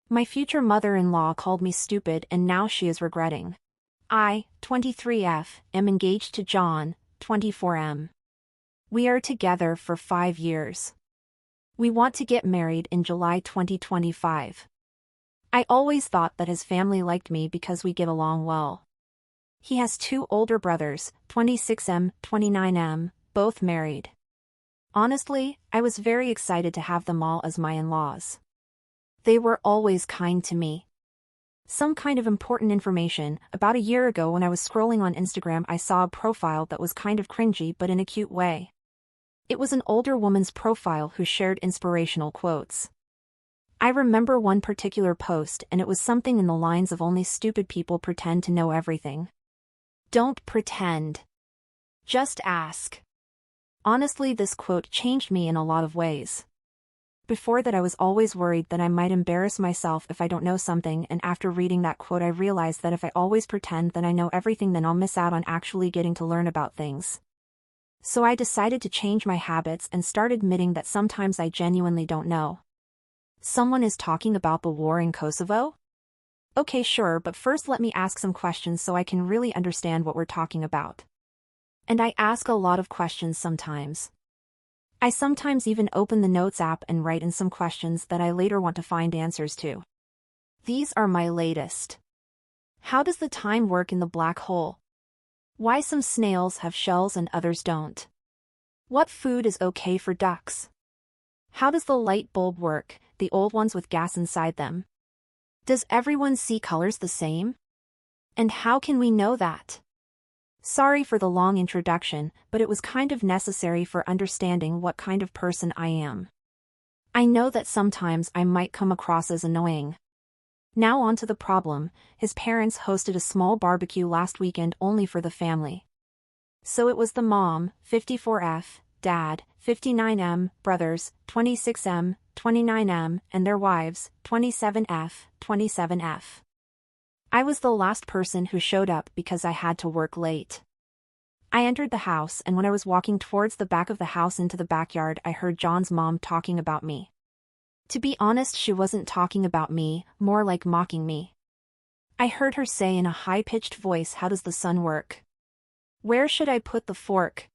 My future mother-in-law called me stupid and now she is regretting. I, 23F, am engaged to John, 24M. We are together for 5 years. We want to get married in July 2025. I always thought that his family liked me because we get along well. He has 2 older brothers, 26M, 29M, both married. Honestly, I was very excited to have them all as my in-laws. They were always kind to me. Some kind of important information. About a year ago when I was scrolling on Instagram, I saw a profile that was kind of cringy but in a cute way. It was an older woman's profile who shared inspirational quotes. I remember one particular post and it was something in the lines of only stupid people pretend to know everything. Don't pretend. Just ask. Honestly, this quote changed me in a lot of ways. Before that I was always worried that I might embarrass myself if I don't know something, and after reading that quote I realized that if I always pretend that I know everything then I'll miss out on actually getting to learn about things. So I decided to change my habits and start admitting that sometimes I genuinely don't know. Someone is talking about the war in Kosovo? Okay, sure, but first let me ask some questions so I can really understand what we're talking about. And I ask a lot of questions sometimes. I sometimes even open the Notes app and write in some questions that I later want to find answers to. These are my latest. How does the time work in the black hole? Why some snails have shells and others don't? What food is okay for ducks? How does the light bulb work, the old ones with gas inside them? Does everyone see colors the same? And how can we know that? Sorry for the long introduction, but it was kind of necessary for understanding what kind of person I am. I know that sometimes I might come across as annoying. Now on to the problem. His parents hosted a small barbecue last weekend only for the family. So it was the mom, 54F, dad, 59M, brothers, 26M, 29M, and their wives, 27F, 27F. I was the last person who showed up because I had to work late. I entered the house, and when I was walking towards the back of the house into the backyard I heard John's mom talking about me. To be honest, she wasn't talking about me, more like mocking me. I heard her say in a high-pitched voice, "How does the sun work? Where should I put the fork?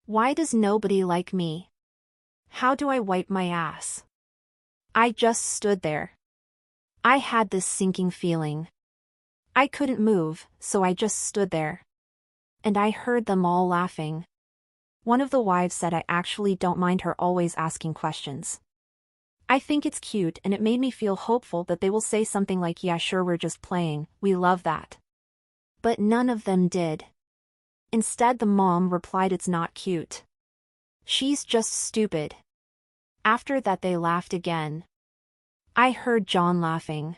Why does nobody like me? How do I wipe my ass?" I just stood there. I had this sinking feeling. I couldn't move, so I just stood there. And I heard them all laughing. One of the wives said I actually don't mind her always asking questions. I think it's cute, and it made me feel hopeful that they will say something like, "Yeah, sure, we're just playing, we love that." But none of them did. Instead, the mom replied, "It's not cute. She's just stupid." After that they laughed again. I heard John laughing.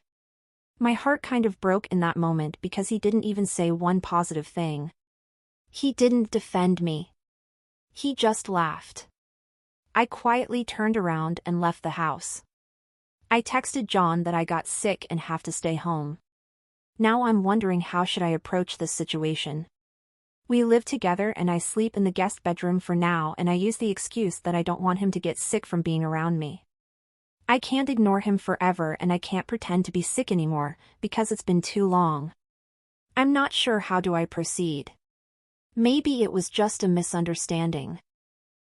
My heart kind of broke in that moment because he didn't even say one positive thing. He didn't defend me. He just laughed. I quietly turned around and left the house. I texted John that I got sick and have to stay home. Now I'm wondering, how should I approach this situation? We live together and I sleep in the guest bedroom for now, and I use the excuse that I don't want him to get sick from being around me. I can't ignore him forever, and I can't pretend to be sick anymore, because it's been too long. I'm not sure how do I proceed. Maybe it was just a misunderstanding.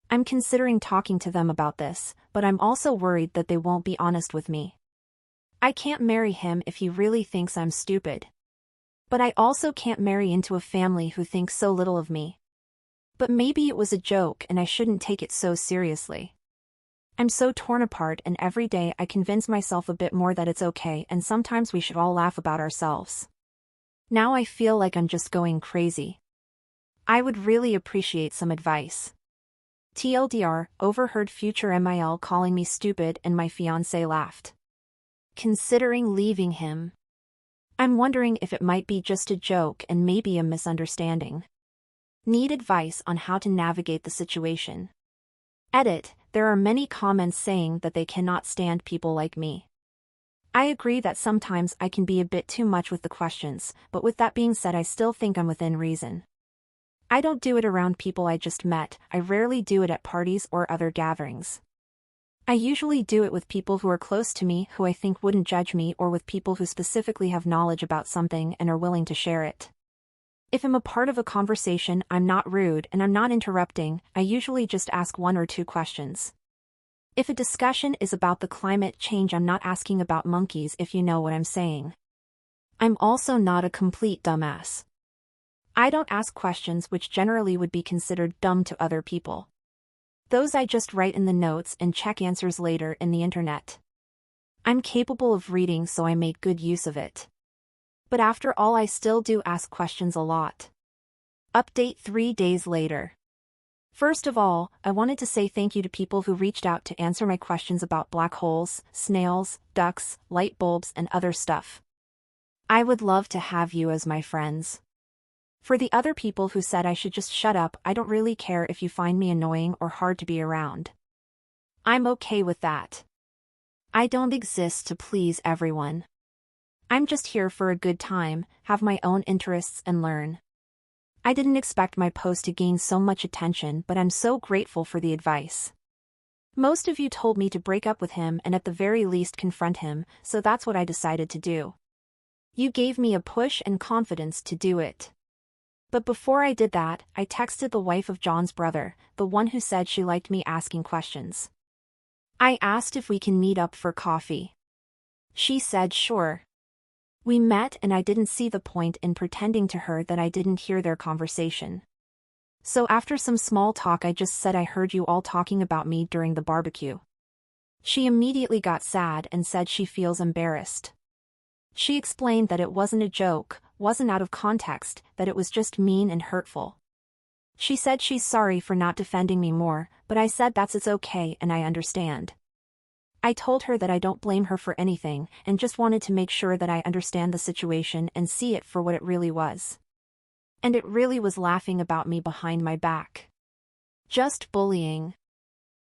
I'm considering talking to them about this, but I'm also worried that they won't be honest with me. I can't marry him if he really thinks I'm stupid. But I also can't marry into a family who thinks so little of me. But maybe it was a joke and I shouldn't take it so seriously. I'm so torn apart, and every day I convince myself a bit more that it's okay, and sometimes we should all laugh about ourselves. Now I feel like I'm just going crazy. I would really appreciate some advice. TLDR, overheard future MIL calling me stupid and my fiancé laughed. Considering leaving him. I'm wondering if it might be just a joke and maybe a misunderstanding. Need advice on how to navigate the situation. Edit, there are many comments saying that they cannot stand people like me. I agree that sometimes I can be a bit too much with the questions, but with that being said, I still think I'm within reason. I don't do it around people I just met, I rarely do it at parties or other gatherings. I usually do it with people who are close to me who I think wouldn't judge me, or with people who specifically have knowledge about something and are willing to share it. If I'm a part of a conversation, I'm not rude and I'm not interrupting. I usually just ask 1 or 2 questions. If a discussion is about the climate change, I'm not asking about monkeys, if you know what I'm saying. I'm also not a complete dumbass. I don't ask questions which generally would be considered dumb to other people. Those I just write in the notes and check answers later in the internet. I'm capable of reading, so I make good use of it. But after all, I still do ask questions a lot. Update 3 days later. First of all, I wanted to say thank you to people who reached out to answer my questions about black holes, snails, ducks, light bulbs, and other stuff. I would love to have you as my friends. For the other people who said I should just shut up, I don't really care if you find me annoying or hard to be around. I'm okay with that. I don't exist to please everyone. I'm just here for a good time, have my own interests, and learn. I didn't expect my post to gain so much attention, but I'm so grateful for the advice. Most of you told me to break up with him and at the very least confront him, so that's what I decided to do. You gave me a push and confidence to do it. But before I did that, I texted the wife of John's brother, the one who said she liked me asking questions. I asked if we can meet up for coffee. She said sure. We met and I didn't see the point in pretending to her that I didn't hear their conversation. So after some small talk, I just said I heard you all talking about me during the barbecue. She immediately got sad and said she feels embarrassed. She explained that it wasn't a joke, wasn't out of context, that it was just mean and hurtful. She said she's sorry for not defending me more, but I said it's okay and I understand. I told her that I don't blame her for anything and just wanted to make sure that I understand the situation and see it for what it really was. And it really was laughing about me behind my back. Just bullying.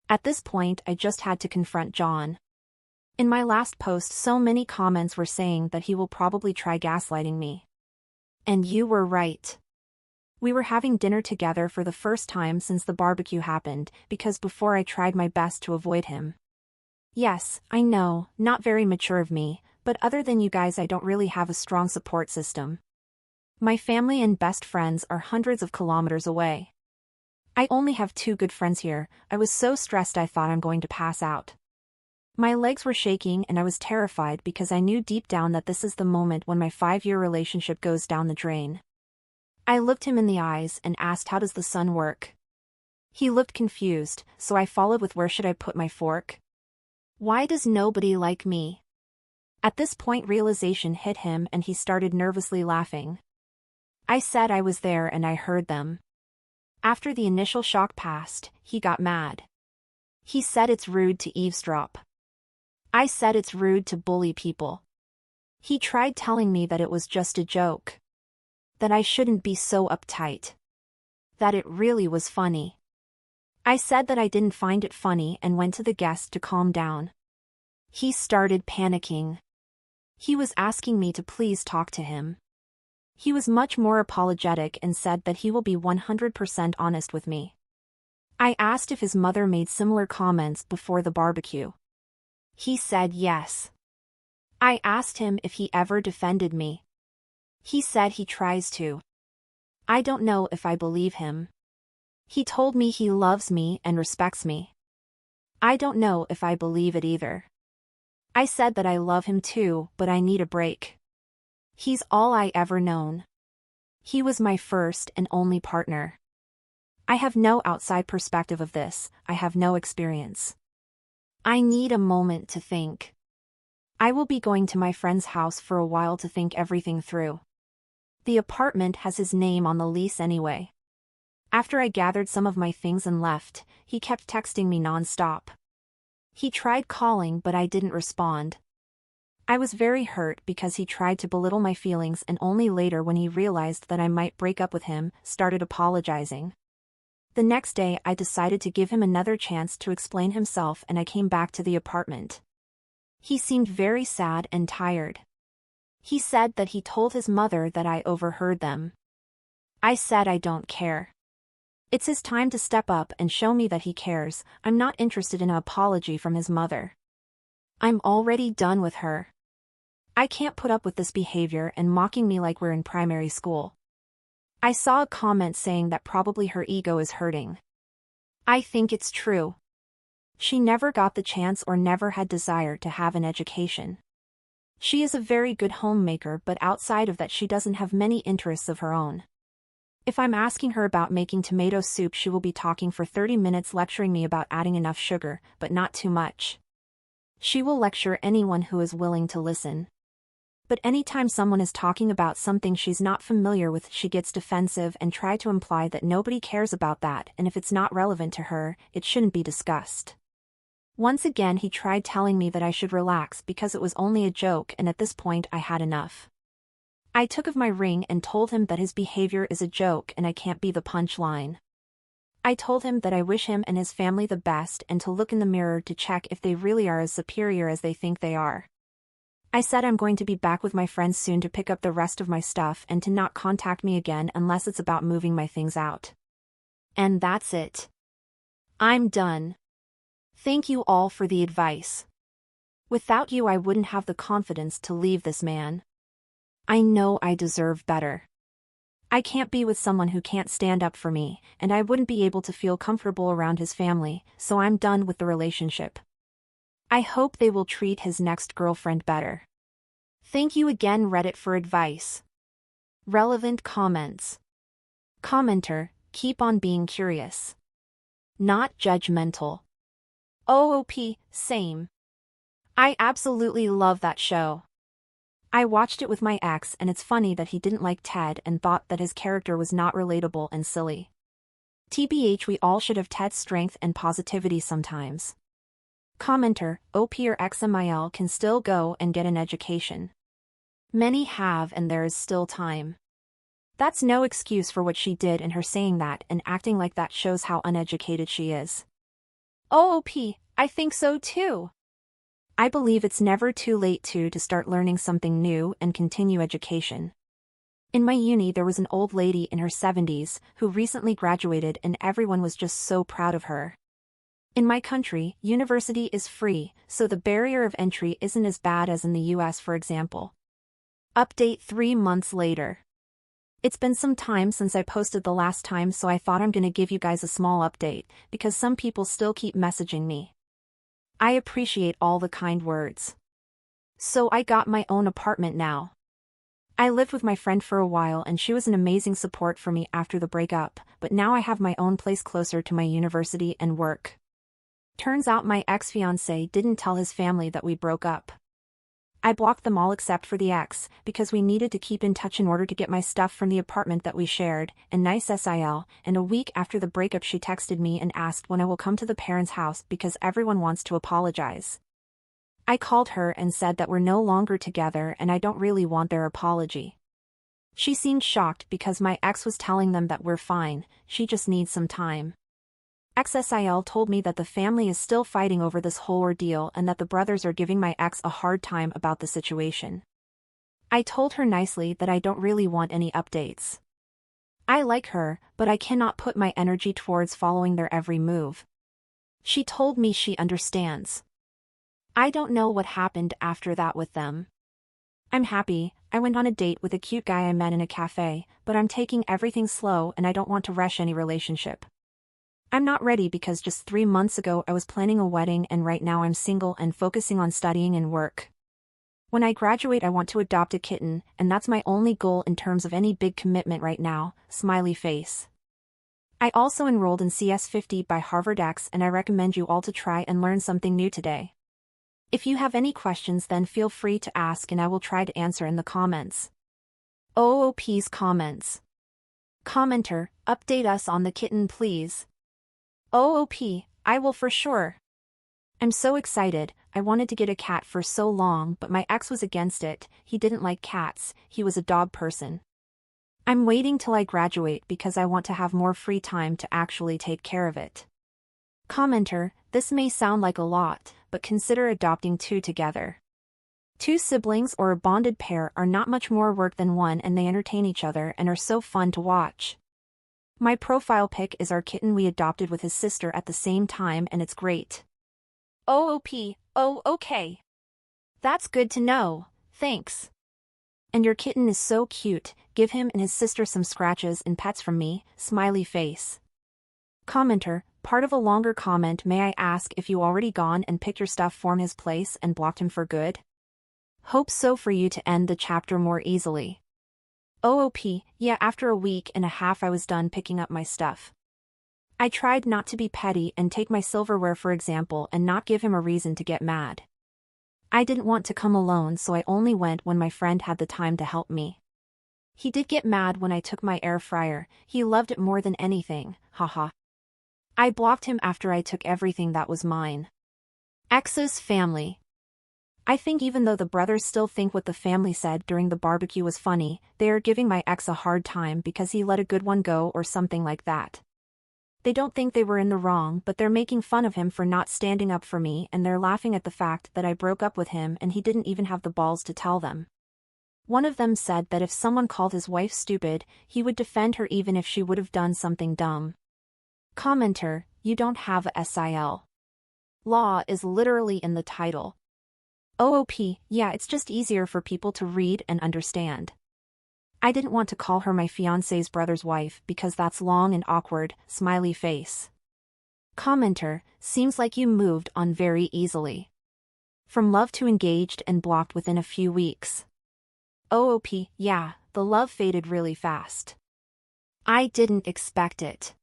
At this point, I just had to confront John. In my last post, so many comments were saying that he will probably try gaslighting me. And you were right. We were having dinner together for the first time since the barbecue happened, because before I tried my best to avoid him. Yes, I know, not very mature of me, but other than you guys I don't really have a strong support system. My family and best friends are hundreds of kilometers away. I only have 2 good friends here. I was so stressed I thought I'm going to pass out. My legs were shaking and I was terrified because I knew deep down that this is the moment when my 5-year relationship goes down the drain. I looked him in the eyes and asked, how does the sun work? He looked confused, so I followed with, where should I put my fork? Why does nobody like me? At this point realization hit him and he started nervously laughing. I said I was there and I heard them. After the initial shock passed, he got mad. He said it's rude to eavesdrop. I said it's rude to bully people. He tried telling me that it was just a joke. That I shouldn't be so uptight. That it really was funny. I said that I didn't find it funny and went to the guest to calm down. He started panicking. He was asking me to please talk to him. He was much more apologetic and said that he will be 100% honest with me. I asked if his mother made similar comments before the barbecue. He said yes. I asked him if he ever defended me. He said he tries to. I don't know if I believe him. He told me he loves me and respects me. I don't know if I believe it either. I said that I love him too, but I need a break. He's all I ever known. He was my first and only partner. I have no outside perspective of this, I have no experience. I need a moment to think. I will be going to my friend's house for a while to think everything through. The apartment has his name on the lease anyway. After I gathered some of my things and left, he kept texting me non-stop. He tried calling but I didn't respond. I was very hurt because he tried to belittle my feelings and only later, when he realized that I might break up with him, started apologizing. The next day I decided to give him another chance to explain himself and I came back to the apartment. He seemed very sad and tired. He said that he told his mother that I overheard them. I said I don't care. It's his time to step up and show me that he cares. I'm not interested in an apology from his mother. I'm already done with her. I can't put up with this behavior and mocking me like we're in primary school. I saw a comment saying that probably her ego is hurting. I think it's true. She never got the chance or never had desire to have an education. She is a very good homemaker, but outside of that she doesn't have many interests of her own. If I'm asking her about making tomato soup, she will be talking for 30 minutes lecturing me about adding enough sugar, but not too much. She will lecture anyone who is willing to listen. But anytime someone is talking about something she's not familiar with, she gets defensive and try to imply that nobody cares about that, and if it's not relevant to her, it shouldn't be discussed. Once again he tried telling me that I should relax because it was only a joke, and at this point I had enough. I took of my ring and told him that his behavior is a joke and I can't be the punchline. I told him that I wish him and his family the best and to look in the mirror to check if they really are as superior as they think they are. I said I'm going to be back with my friends soon to pick up the rest of my stuff and to not contact me again unless it's about moving my things out. And that's it. I'm done. Thank you all for the advice. Without you I wouldn't have the confidence to leave this man. I know I deserve better. I can't be with someone who can't stand up for me, and I wouldn't be able to feel comfortable around his family, so I'm done with the relationship. I hope they will treat his next girlfriend better. Thank you again Reddit for advice. Relevant comments. Commenter, keep on being curious. Not judgmental. OOP, same. I absolutely love that show. I watched it with my ex and it's funny that he didn't like Ted and thought that his character was not relatable and silly. TBH, we all should have Ted's strength and positivity sometimes. Commenter, OP or XMIL can still go and get an education. Many have and there is still time. That's no excuse for what she did, and her saying that and acting like that shows how uneducated she is. OOP, I think so too. I believe it's never too late to start learning something new and continue education. In my uni there was an old lady in her 70s who recently graduated and everyone was just so proud of her. In my country, university is free, so the barrier of entry isn't as bad as in the US, for example. Update 3 months later. It's been some time since I posted the last time, so I thought I'm gonna give you guys a small update, because some people still keep messaging me. I appreciate all the kind words. So I got my own apartment now. I lived with my friend for a while and she was an amazing support for me after the breakup, but now I have my own place closer to my university and work. Turns out my ex-fiancé didn't tell his family that we broke up. I blocked them all except for the ex, because we needed to keep in touch in order to get my stuff from the apartment that we shared, and nice SIL, and a week after the breakup she texted me and asked when I will come to the parents' house because everyone wants to apologize. I called her and said that we're no longer together and I don't really want their apology. She seemed shocked because my ex was telling them that we're fine, she just needs some time. XSIL told me that the family is still fighting over this whole ordeal and that the brothers are giving my ex a hard time about the situation. I told her nicely that I don't really want any updates. I like her, but I cannot put my energy towards following their every move. She told me she understands. I don't know what happened after that with them. I'm happy. I went on a date with a cute guy I met in a cafe, but I'm taking everything slow and I don't want to rush any relationship. I'm not ready because just 3 months ago I was planning a wedding and right now I'm single and focusing on studying and work. When I graduate I want to adopt a kitten, and that's my only goal in terms of any big commitment right now, smiley face. I also enrolled in CS50 by Harvard X and I recommend you all to try and learn something new today. If you have any questions then feel free to ask and I will try to answer in the comments. OOP's comments. Commenter, update us on the kitten please. OOP, I will for sure. I'm so excited. I wanted to get a cat for so long but my ex was against it. He didn't like cats, he was a dog person. I'm waiting till I graduate because I want to have more free time to actually take care of it. Commenter, this may sound like a lot, but consider adopting 2 together. 2 siblings or a bonded pair are not much more work than one and they entertain each other and are so fun to watch. My profile pic is our kitten we adopted with his sister at the same time and it's great. OOP, oh okay. That's good to know, thanks. And your kitten is so cute, give him and his sister some scratches and pets from me, smiley face. Commenter, part of a longer comment. May I ask if you already gone and picked your stuff from his place and blocked him for good? Hope so for you to end the chapter more easily. OOP, yeah, after a week and a half I was done picking up my stuff. I tried not to be petty and take my silverware for example and not give him a reason to get mad. I didn't want to come alone so I only went when my friend had the time to help me. He did get mad when I took my air fryer, he loved it more than anything, haha. I blocked him after I took everything that was mine. Ex's family. I think even though the brothers still think what the family said during the barbecue was funny, they are giving my ex a hard time because he let a good one go or something like that. They don't think they were in the wrong but they're making fun of him for not standing up for me and they're laughing at the fact that I broke up with him and he didn't even have the balls to tell them. One of them said that if someone called his wife stupid, he would defend her even if she would have done something dumb. Commenter, you don't have a SIL. Law is literally in the title. OOP, yeah, it's just easier for people to read and understand. I didn't want to call her my fiancé's brother's wife because that's long and awkward, smiley face. Commenter, seems like you moved on very easily. From love to engaged and blocked within a few weeks. OOP, yeah, the love faded really fast. I didn't expect it.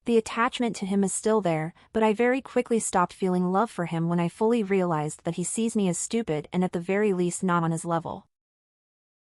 The attachment to him is still there, but I very quickly stopped feeling love for him when I fully realized that he sees me as stupid and at the very least not on his level.